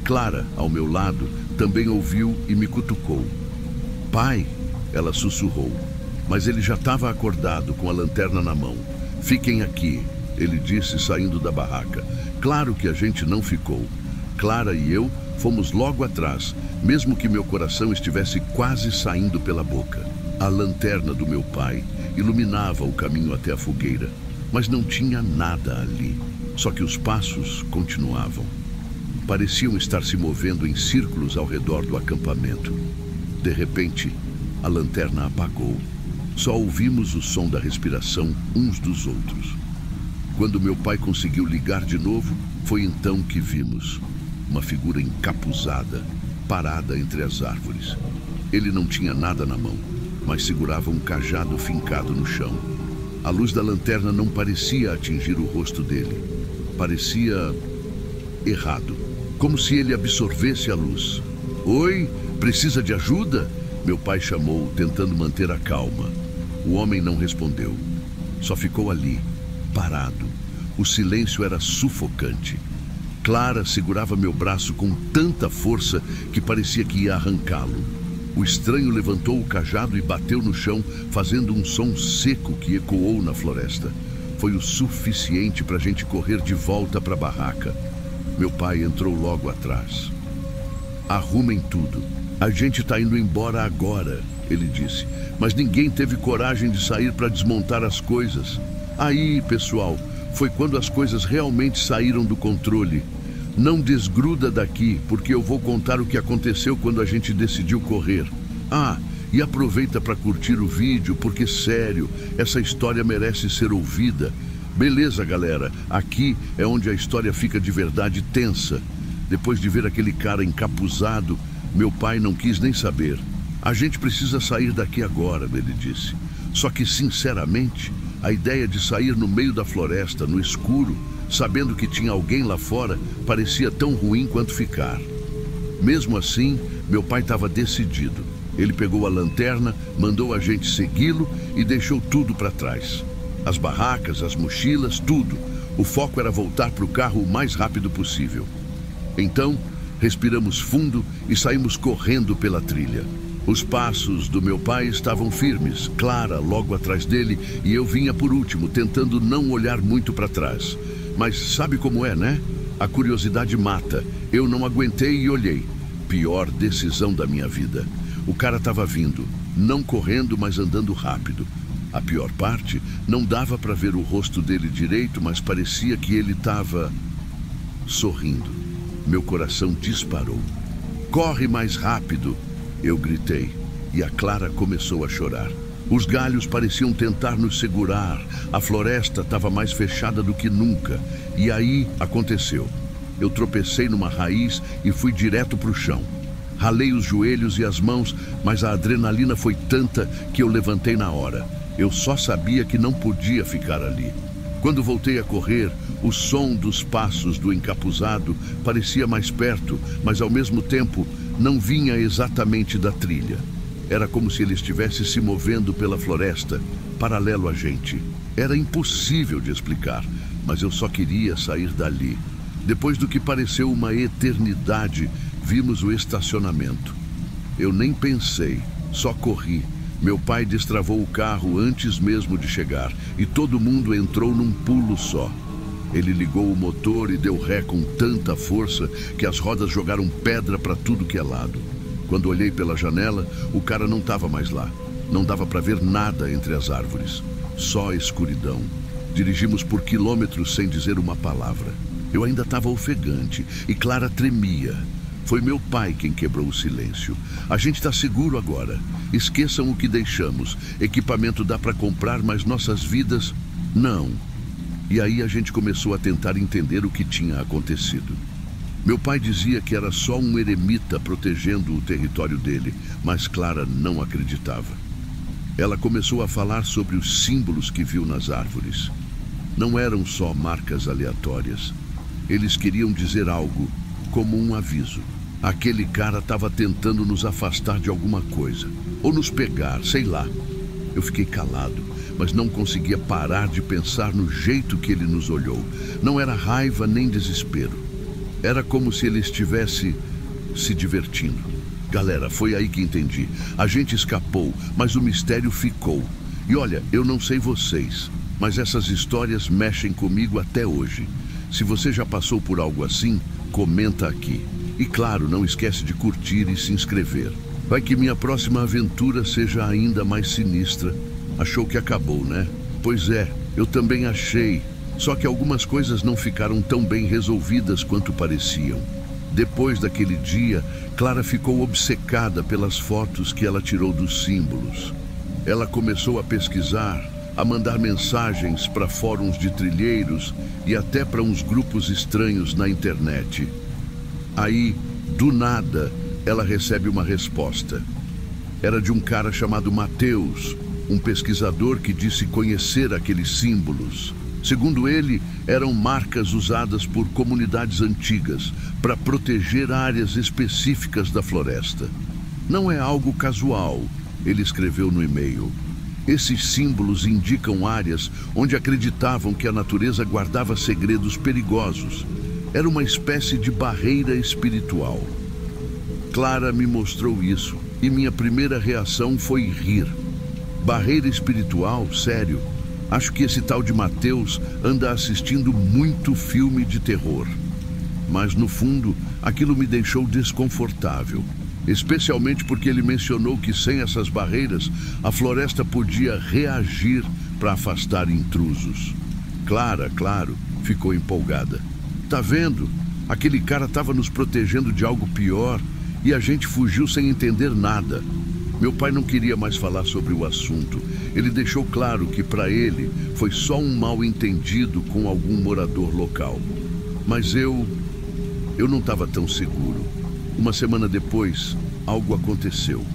Clara, ao meu lado, também ouviu e me cutucou. "Pai", ela sussurrou, mas ele já estava acordado com a lanterna na mão. "Fiquem aqui", ele disse, saindo da barraca. Claro que a gente não ficou. Clara e eu fomos logo atrás, mesmo que meu coração estivesse quase saindo pela boca. A lanterna do meu pai iluminava o caminho até a fogueira, mas não tinha nada ali. Só que os passos continuavam. Pareciam estar se movendo em círculos ao redor do acampamento. De repente, a lanterna apagou. Só ouvimos o som da respiração uns dos outros. Quando meu pai conseguiu ligar de novo, foi então que vimos uma figura encapuzada, parada entre as árvores. Ele não tinha nada na mão, mas segurava um cajado fincado no chão. A luz da lanterna não parecia atingir o rosto dele. Parecia errado, como se ele absorvesse a luz. "Oi, precisa de ajuda?" Meu pai chamou, tentando manter a calma. O homem não respondeu. Só ficou ali, parado. O silêncio era sufocante. Clara segurava meu braço com tanta força que parecia que ia arrancá-lo. O estranho levantou o cajado e bateu no chão, fazendo um som seco que ecoou na floresta. Foi o suficiente para a gente correr de volta para a barraca. Meu pai entrou logo atrás. "Arrumem tudo. A gente está indo embora agora", ele disse. Mas ninguém teve coragem de sair para desmontar as coisas. Aí, pessoal, foi quando as coisas realmente saíram do controle. Não desgruda daqui, porque eu vou contar o que aconteceu quando a gente decidiu correr. E aproveita para curtir o vídeo, porque, sério, essa história merece ser ouvida. Beleza, galera, aqui é onde a história fica de verdade tensa. Depois de ver aquele cara encapuzado, meu pai não quis nem saber. "A gente precisa sair daqui agora", ele disse. Só que, sinceramente, a ideia de sair no meio da floresta, no escuro, sabendo que tinha alguém lá fora, parecia tão ruim quanto ficar. Mesmo assim, meu pai estava decidido. Ele pegou a lanterna, mandou a gente segui-lo e deixou tudo para trás. As barracas, as mochilas, tudo. O foco era voltar para o carro o mais rápido possível. Então, respiramos fundo e saímos correndo pela trilha. Os passos do meu pai estavam firmes, Clara logo atrás dele, e eu vinha por último, tentando não olhar muito para trás. Mas sabe como é, né? A curiosidade mata. Eu não aguentei e olhei. Pior decisão da minha vida. O cara estava vindo, não correndo, mas andando rápido. A pior parte, não dava para ver o rosto dele direito, mas parecia que ele estava sorrindo. Meu coração disparou. "Corre mais rápido!" eu gritei, e a Clara começou a chorar. Os galhos pareciam tentar nos segurar, a floresta estava mais fechada do que nunca. E aí aconteceu. Eu tropecei numa raiz e fui direto para o chão. Ralei os joelhos e as mãos, mas a adrenalina foi tanta que eu levantei na hora. Eu só sabia que não podia ficar ali. Quando voltei a correr, o som dos passos do encapuzado parecia mais perto, mas ao mesmo tempo não vinha exatamente da trilha. Era como se ele estivesse se movendo pela floresta, paralelo a gente. Era impossível de explicar, mas eu só queria sair dali. Depois do que pareceu uma eternidade, vimos o estacionamento. Eu nem pensei, só corri. Meu pai destravou o carro antes mesmo de chegar e todo mundo entrou num pulo só. Ele ligou o motor e deu ré com tanta força que as rodas jogaram pedra para tudo que é lado. Quando olhei pela janela, o cara não estava mais lá. Não dava para ver nada entre as árvores. Só escuridão. Dirigimos por quilômetros sem dizer uma palavra. Eu ainda estava ofegante e Clara tremia. Foi meu pai quem quebrou o silêncio. "A gente está seguro agora. Esqueçam o que deixamos. Equipamento dá para comprar, mas nossas vidas, não." E aí a gente começou a tentar entender o que tinha acontecido. Meu pai dizia que era só um eremita protegendo o território dele, mas Clara não acreditava. Ela começou a falar sobre os símbolos que viu nas árvores. Não eram só marcas aleatórias. Eles queriam dizer algo, como um aviso. Aquele cara estava tentando nos afastar de alguma coisa, ou nos pegar, sei lá. Eu fiquei calado, mas não conseguia parar de pensar no jeito que ele nos olhou. Não era raiva nem desespero. Era como se ele estivesse se divertindo. Galera, foi aí que entendi. A gente escapou, mas o mistério ficou. E olha, eu não sei vocês, mas essas histórias mexem comigo até hoje. Se você já passou por algo assim, comenta aqui. E claro, não esquece de curtir e se inscrever. Vai que minha próxima aventura seja ainda mais sinistra. Achou que acabou, né? Pois é, eu também achei. Só que algumas coisas não ficaram tão bem resolvidas quanto pareciam. Depois daquele dia, Clara ficou obcecada pelas fotos que ela tirou dos símbolos. Ela começou a pesquisar, a mandar mensagens para fóruns de trilheiros e até para uns grupos estranhos na internet. Aí, do nada, ela recebe uma resposta. Era de um cara chamado Mateus, um pesquisador que disse conhecer aqueles símbolos. Segundo ele, eram marcas usadas por comunidades antigas para proteger áreas específicas da floresta. Não é algo casual, ele escreveu no e-mail. Esses símbolos indicam áreas onde acreditavam que a natureza guardava segredos perigosos. Era uma espécie de barreira espiritual. Clara me mostrou isso e minha primeira reação foi rir. Barreira espiritual? Sério? Acho que esse tal de Mateus anda assistindo muito filme de terror. Mas no fundo, aquilo me deixou desconfortável. Especialmente porque ele mencionou que sem essas barreiras, a floresta podia reagir para afastar intrusos. Clara, claro, ficou empolgada. Tá vendo? Aquele cara estava nos protegendo de algo pior e a gente fugiu sem entender nada. Meu pai não queria mais falar sobre o assunto. Ele deixou claro que para ele foi só um mal-entendido com algum morador local. Mas eu não estava tão seguro. Uma semana depois, algo aconteceu.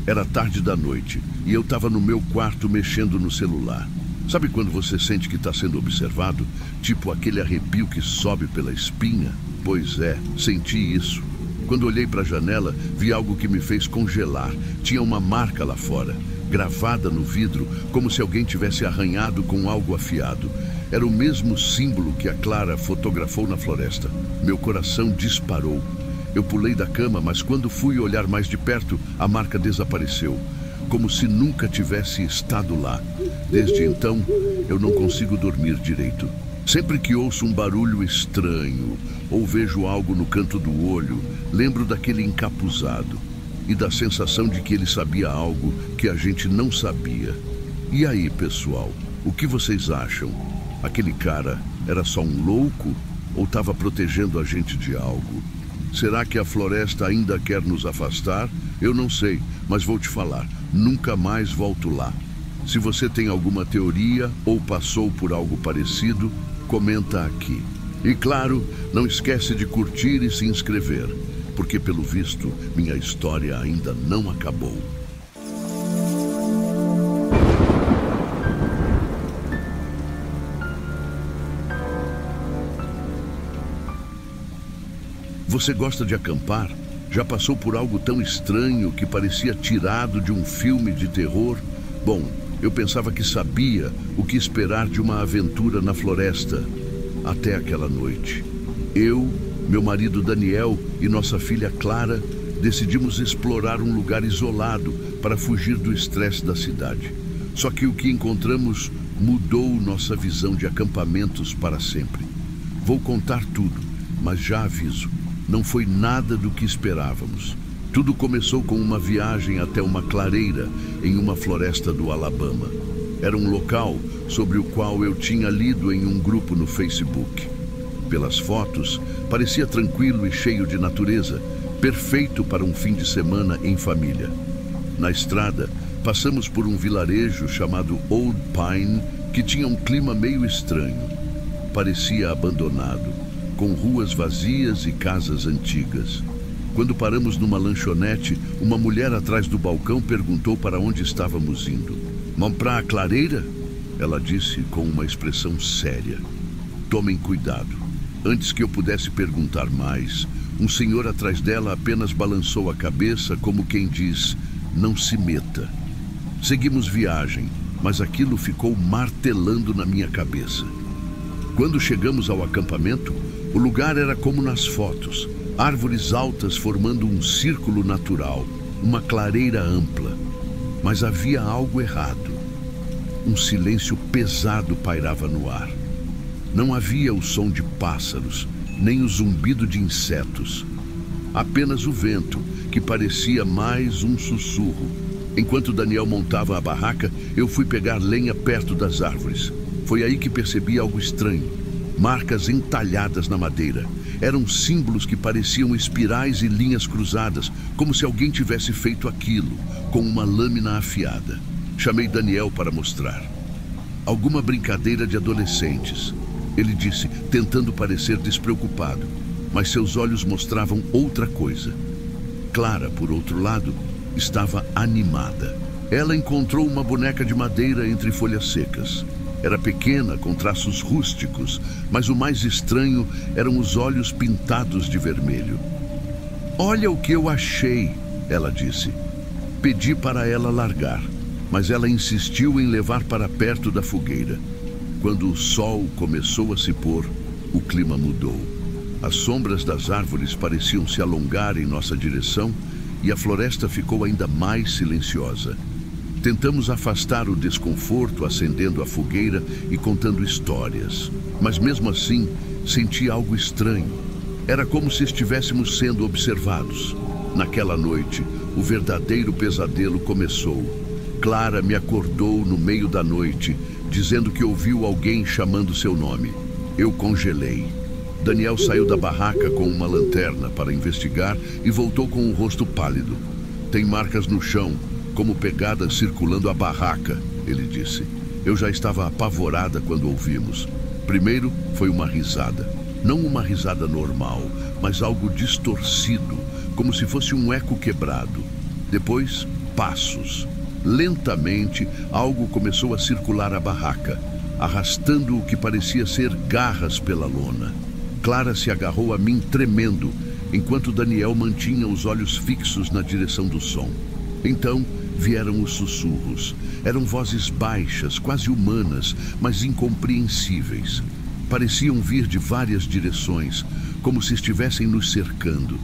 Era tarde da noite e eu estava no meu quarto mexendo no celular. Sabe quando você sente que está sendo observado? Tipo aquele arrepio que sobe pela espinha? Pois é, senti isso. Quando olhei para a janela, vi algo que me fez congelar. Tinha uma marca lá fora, gravada no vidro, como se alguém tivesse arranhado com algo afiado. Era o mesmo símbolo que a Clara fotografou na floresta. Meu coração disparou. Eu pulei da cama, mas quando fui olhar mais de perto, a marca desapareceu, como se nunca tivesse estado lá. Desde então, eu não consigo dormir direito. Sempre que ouço um barulho estranho ou vejo algo no canto do olho, lembro daquele encapuzado e da sensação de que ele sabia algo que a gente não sabia. E aí, pessoal, o que vocês acham? Aquele cara era só um louco ou estava protegendo a gente de algo? Será que a floresta ainda quer nos afastar? Eu não sei, mas vou te falar, nunca mais volto lá. Se você tem alguma teoria ou passou por algo parecido, comenta aqui. E claro, não esquece de curtir e se inscrever, porque pelo visto, minha história ainda não acabou. Você gosta de acampar? Já passou por algo tão estranho que parecia tirado de um filme de terror? Bom, eu pensava que sabia o que esperar de uma aventura na floresta. Até aquela noite. Eu, meu marido Daniel e nossa filha Clara decidimos explorar um lugar isolado para fugir do estresse da cidade. Só que o que encontramos mudou nossa visão de acampamentos para sempre. Vou contar tudo, mas já aviso, não foi nada do que esperávamos. Tudo começou com uma viagem até uma clareira em uma floresta do Alabama. Era um local sobre o qual eu tinha lido em um grupo no Facebook. Pelas fotos, parecia tranquilo e cheio de natureza, perfeito para um fim de semana em família. Na estrada, passamos por um vilarejo chamado Old Pine, que tinha um clima meio estranho. Parecia abandonado, com ruas vazias e casas antigas. Quando paramos numa lanchonete, uma mulher atrás do balcão perguntou para onde estávamos indo. Vamos para a clareira? ela disse com uma expressão séria. Tomem cuidado. Antes que eu pudesse perguntar mais, um senhor atrás dela apenas balançou a cabeça como quem diz, não se meta. Seguimos viagem, mas aquilo ficou martelando na minha cabeça. Quando chegamos ao acampamento, o lugar era como nas fotos, árvores altas formando um círculo natural, uma clareira ampla. Mas havia algo errado. Um silêncio pesado pairava no ar. Não havia o som de pássaros, nem o zumbido de insetos. Apenas o vento, que parecia mais um sussurro. Enquanto Daniel montava a barraca, eu fui pegar lenha perto das árvores. Foi aí que percebi algo estranho. Marcas entalhadas na madeira. Eram símbolos que pareciam espirais e linhas cruzadas, como se alguém tivesse feito aquilo, com uma lâmina afiada. Chamei Daniel para mostrar. Alguma brincadeira de adolescentes, ele disse, tentando parecer despreocupado, mas seus olhos mostravam outra coisa. Clara, por outro lado, estava animada. Ela encontrou uma boneca de madeira entre folhas secas. Era pequena, com traços rústicos, mas o mais estranho eram os olhos pintados de vermelho. Olha o que eu achei, ela disse. Pedi para ela largar, mas ela insistiu em levar para perto da fogueira. Quando o sol começou a se pôr, o clima mudou. As sombras das árvores pareciam se alongar em nossa direção e a floresta ficou ainda mais silenciosa. Tentamos afastar o desconforto acendendo a fogueira e contando histórias. Mas mesmo assim, senti algo estranho. Era como se estivéssemos sendo observados. Naquela noite, o verdadeiro pesadelo começou. Clara me acordou no meio da noite, dizendo que ouviu alguém chamando seu nome. Eu congelei. Daniel saiu da barraca com uma lanterna para investigar e voltou com o rosto pálido. Tem marcas no chão, como pegadas circulando a barraca, ele disse. Eu já estava apavorada quando ouvimos. Primeiro foi uma risada. Não uma risada normal, mas algo distorcido, como se fosse um eco quebrado. Depois, passos. Lentamente, algo começou a circular a barraca, arrastando o que parecia ser garras pela lona. Clara se agarrou a mim tremendo, enquanto Daniel mantinha os olhos fixos na direção do som. Então, vieram os sussurros. Eram vozes baixas, quase humanas, mas incompreensíveis. Pareciam vir de várias direções, como se estivessem nos cercando.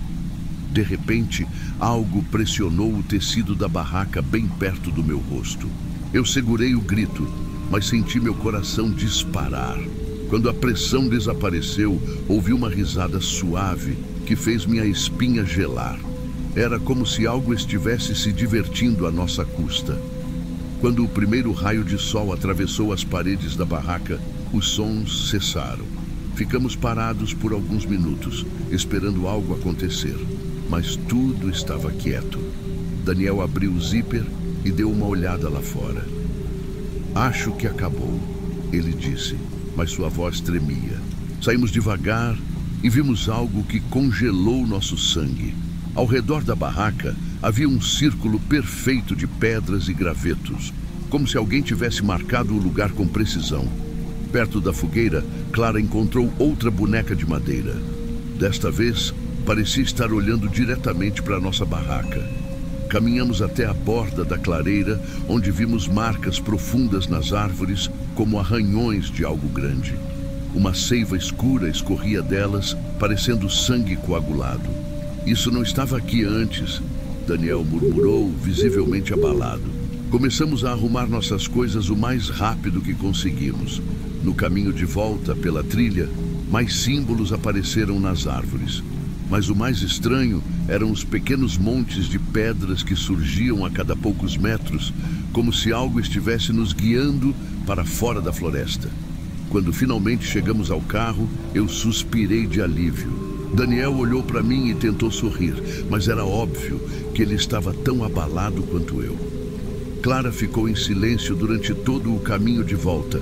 De repente, algo pressionou o tecido da barraca bem perto do meu rosto. Eu segurei o grito, mas senti meu coração disparar. Quando a pressão desapareceu, ouvi uma risada suave que fez minha espinha gelar. Era como se algo estivesse se divertindo à nossa custa. Quando o primeiro raio de sol atravessou as paredes da barraca, os sons cessaram. Ficamos parados por alguns minutos, esperando algo acontecer. Mas tudo estava quieto. Daniel abriu o zíper e deu uma olhada lá fora. Acho que acabou, ele disse, mas sua voz tremia. Saímos devagar e vimos algo que congelou nosso sangue. Ao redor da barraca havia um círculo perfeito de pedras e gravetos, como se alguém tivesse marcado o lugar com precisão. Perto da fogueira, Clara encontrou outra boneca de madeira. Desta vez, parecia estar olhando diretamente para a nossa barraca. Caminhamos até a borda da clareira, onde vimos marcas profundas nas árvores, como arranhões de algo grande. Uma seiva escura escorria delas, parecendo sangue coagulado. Isso não estava aqui antes, Daniel murmurou, visivelmente abalado. Começamos a arrumar nossas coisas o mais rápido que conseguimos. No caminho de volta pela trilha, mais símbolos apareceram nas árvores. Mas o mais estranho eram os pequenos montes de pedras que surgiam a cada poucos metros, como se algo estivesse nos guiando para fora da floresta. Quando finalmente chegamos ao carro, eu suspirei de alívio. Daniel olhou para mim e tentou sorrir, mas era óbvio que ele estava tão abalado quanto eu. Clara ficou em silêncio durante todo o caminho de volta,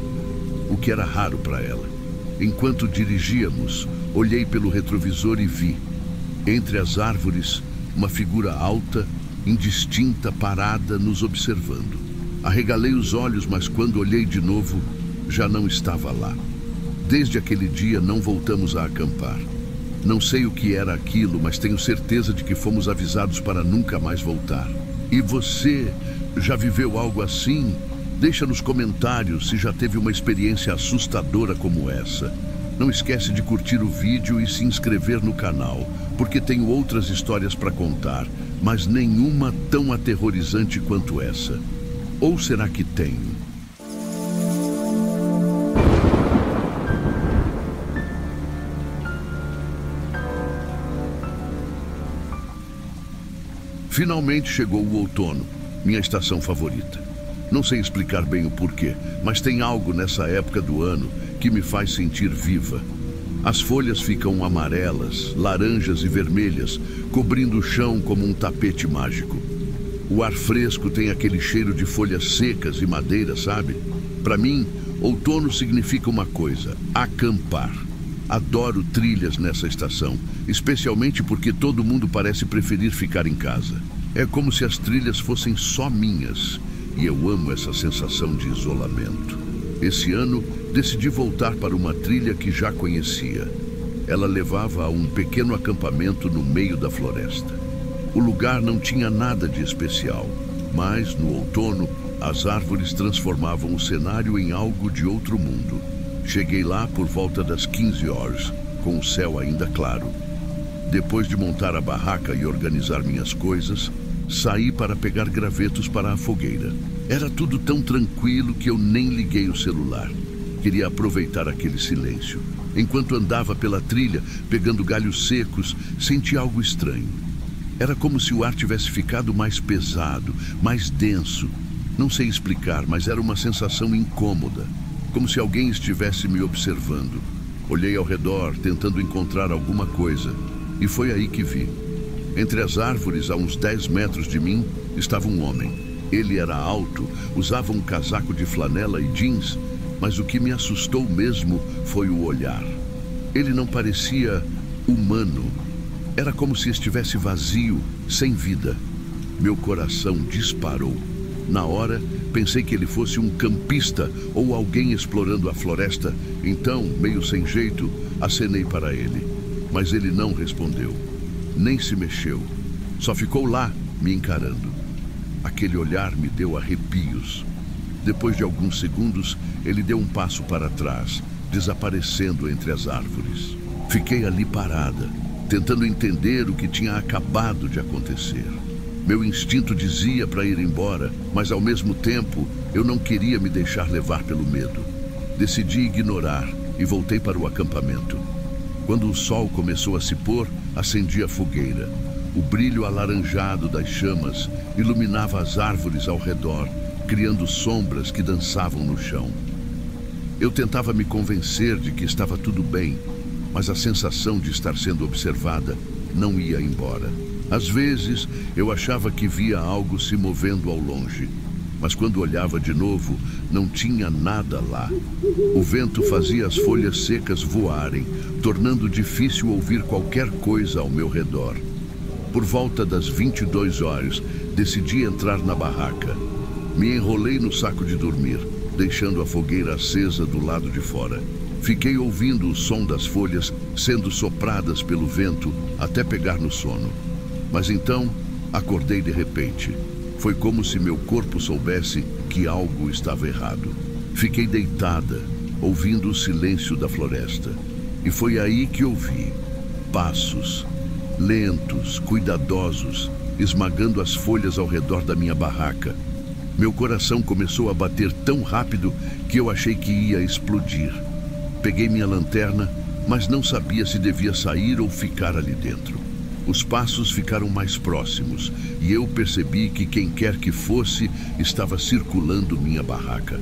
o que era raro para ela. Enquanto dirigíamos, olhei pelo retrovisor e vi, entre as árvores, uma figura alta, indistinta, parada, nos observando. Arregalei os olhos, mas quando olhei de novo, já não estava lá. Desde aquele dia não voltamos a acampar. Não sei o que era aquilo, mas tenho certeza de que fomos avisados para nunca mais voltar. E você já viveu algo assim? Deixa nos comentários se já teve uma experiência assustadora como essa. Não esquece de curtir o vídeo e se inscrever no canal, porque tenho outras histórias para contar, mas nenhuma tão aterrorizante quanto essa. Ou será que tenho? Finalmente chegou o outono, minha estação favorita. Não sei explicar bem o porquê, mas tem algo nessa época do ano que me faz sentir viva. As folhas ficam amarelas, laranjas e vermelhas, cobrindo o chão como um tapete mágico. O ar fresco tem aquele cheiro de folhas secas e madeira, sabe? Para mim, outono significa uma coisa: acampar. Adoro trilhas nessa estação, especialmente porque todo mundo parece preferir ficar em casa. É como se as trilhas fossem só minhas, e eu amo essa sensação de isolamento. Esse ano, decidi voltar para uma trilha que já conhecia. Ela levava a um pequeno acampamento no meio da floresta. O lugar não tinha nada de especial, mas no outono, as árvores transformavam o cenário em algo de outro mundo. Cheguei lá por volta das 15 horas, com o céu ainda claro. Depois de montar a barraca e organizar minhas coisas, saí para pegar gravetos para a fogueira. Era tudo tão tranquilo que eu nem liguei o celular. Queria aproveitar aquele silêncio. Enquanto andava pela trilha, pegando galhos secos, senti algo estranho. Era como se o ar tivesse ficado mais pesado, mais denso. Não sei explicar, mas era uma sensação incômoda. Como se alguém estivesse me observando. Olhei ao redor, tentando encontrar alguma coisa, e foi aí que vi. Entre as árvores, a uns 10 metros de mim, estava um homem. Ele era alto, usava um casaco de flanela e jeans, mas o que me assustou mesmo foi o olhar. Ele não parecia humano. Era como se estivesse vazio, sem vida. Meu coração disparou. Na hora, pensei que ele fosse um campista ou alguém explorando a floresta, então, meio sem jeito, acenei para ele. Mas ele não respondeu, nem se mexeu. Só ficou lá, me encarando. Aquele olhar me deu arrepios. Depois de alguns segundos, ele deu um passo para trás, desaparecendo entre as árvores. Fiquei ali parada, tentando entender o que tinha acabado de acontecer. Meu instinto dizia para ir embora, mas ao mesmo tempo eu não queria me deixar levar pelo medo. Decidi ignorar e voltei para o acampamento. Quando o sol começou a se pôr, acendi a fogueira. O brilho alaranjado das chamas iluminava as árvores ao redor, criando sombras que dançavam no chão. Eu tentava me convencer de que estava tudo bem, mas a sensação de estar sendo observada não ia embora. Às vezes, eu achava que via algo se movendo ao longe, mas quando olhava de novo, não tinha nada lá. O vento fazia as folhas secas voarem, tornando difícil ouvir qualquer coisa ao meu redor. Por volta das 22 horas, decidi entrar na barraca. Me enrolei no saco de dormir, deixando a fogueira acesa do lado de fora. Fiquei ouvindo o som das folhas sendo sopradas pelo vento até pegar no sono. Mas então, acordei de repente. Foi como se meu corpo soubesse que algo estava errado. Fiquei deitada, ouvindo o silêncio da floresta. E foi aí que ouvi passos, lentos, cuidadosos, esmagando as folhas ao redor da minha barraca. Meu coração começou a bater tão rápido que eu achei que ia explodir. Peguei minha lanterna, mas não sabia se devia sair ou ficar ali dentro. Os passos ficaram mais próximos e eu percebi que quem quer que fosse estava circulando minha barraca.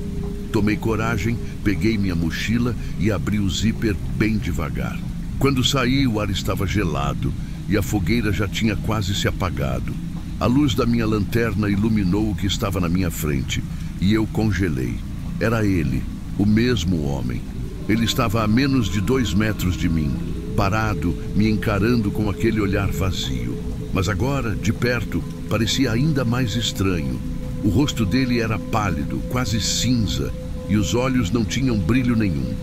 Tomei coragem, peguei minha mochila e abri o zíper bem devagar. Quando saí, o ar estava gelado e a fogueira já tinha quase se apagado. A luz da minha lanterna iluminou o que estava na minha frente e eu congelei. Era ele, o mesmo homem. Ele estava a menos de 2 metros de mim, parado, me encarando com aquele olhar vazio. Mas agora, de perto, parecia ainda mais estranho. O rosto dele era pálido, quase cinza, e os olhos não tinham brilho nenhum.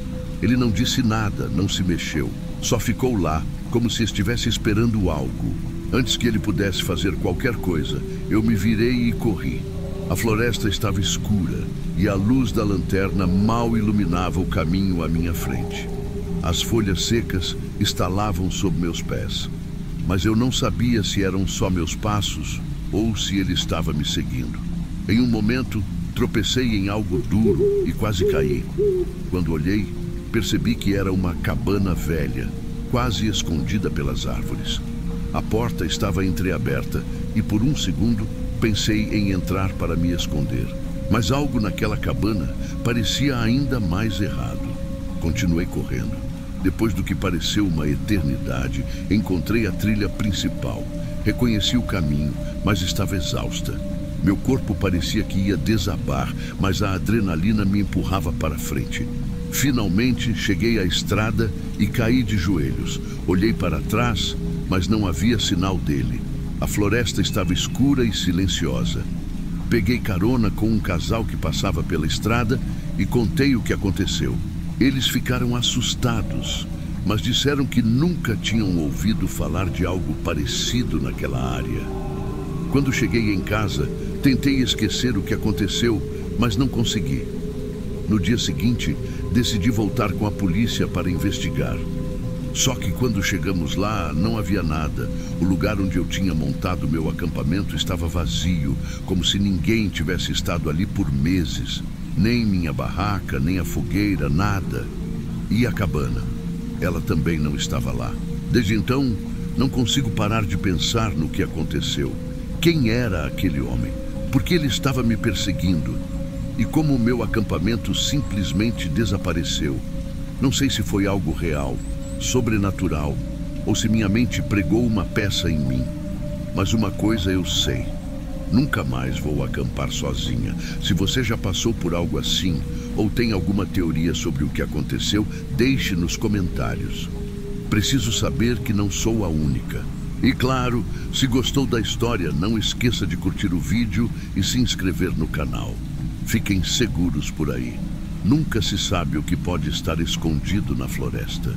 Ele não disse nada, não se mexeu. Só ficou lá, como se estivesse esperando algo. Antes que ele pudesse fazer qualquer coisa, eu me virei e corri. A floresta estava escura e a luz da lanterna mal iluminava o caminho à minha frente. As folhas secas estalavam sob meus pés, mas eu não sabia se eram só meus passos ou se ele estava me seguindo. Em um momento, tropecei em algo duro e quase caí. Quando olhei, percebi que era uma cabana velha, quase escondida pelas árvores. A porta estava entreaberta e por um segundo pensei em entrar para me esconder. Mas algo naquela cabana parecia ainda mais errado. Continuei correndo. Depois do que pareceu uma eternidade, encontrei a trilha principal. Reconheci o caminho, mas estava exausta. Meu corpo parecia que ia desabar, mas a adrenalina me empurrava para frente. Finalmente cheguei à estrada e caí de joelhos. Olhei para trás, mas não havia sinal dele. A floresta estava escura e silenciosa. Peguei carona com um casal que passava pela estrada e contei o que aconteceu. Eles ficaram assustados, mas disseram que nunca tinham ouvido falar de algo parecido naquela área. Quando cheguei em casa, tentei esquecer o que aconteceu, mas não consegui. No dia seguinte, decidi voltar com a polícia para investigar. Só que quando chegamos lá, não havia nada. O lugar onde eu tinha montado meu acampamento estava vazio, como se ninguém tivesse estado ali por meses. Nem minha barraca, nem a fogueira, nada. E a cabana? Ela também não estava lá. Desde então, não consigo parar de pensar no que aconteceu. Quem era aquele homem? Por que ele estava me perseguindo? E como o meu acampamento simplesmente desapareceu? Não sei se foi algo real, sobrenatural, ou se minha mente pregou uma peça em mim. Mas uma coisa eu sei: nunca mais vou acampar sozinha. Se você já passou por algo assim, ou tem alguma teoria sobre o que aconteceu, deixe nos comentários. Preciso saber que não sou a única. E claro, se gostou da história, não esqueça de curtir o vídeo e se inscrever no canal. Fiquem seguros por aí. Nunca se sabe o que pode estar escondido na floresta.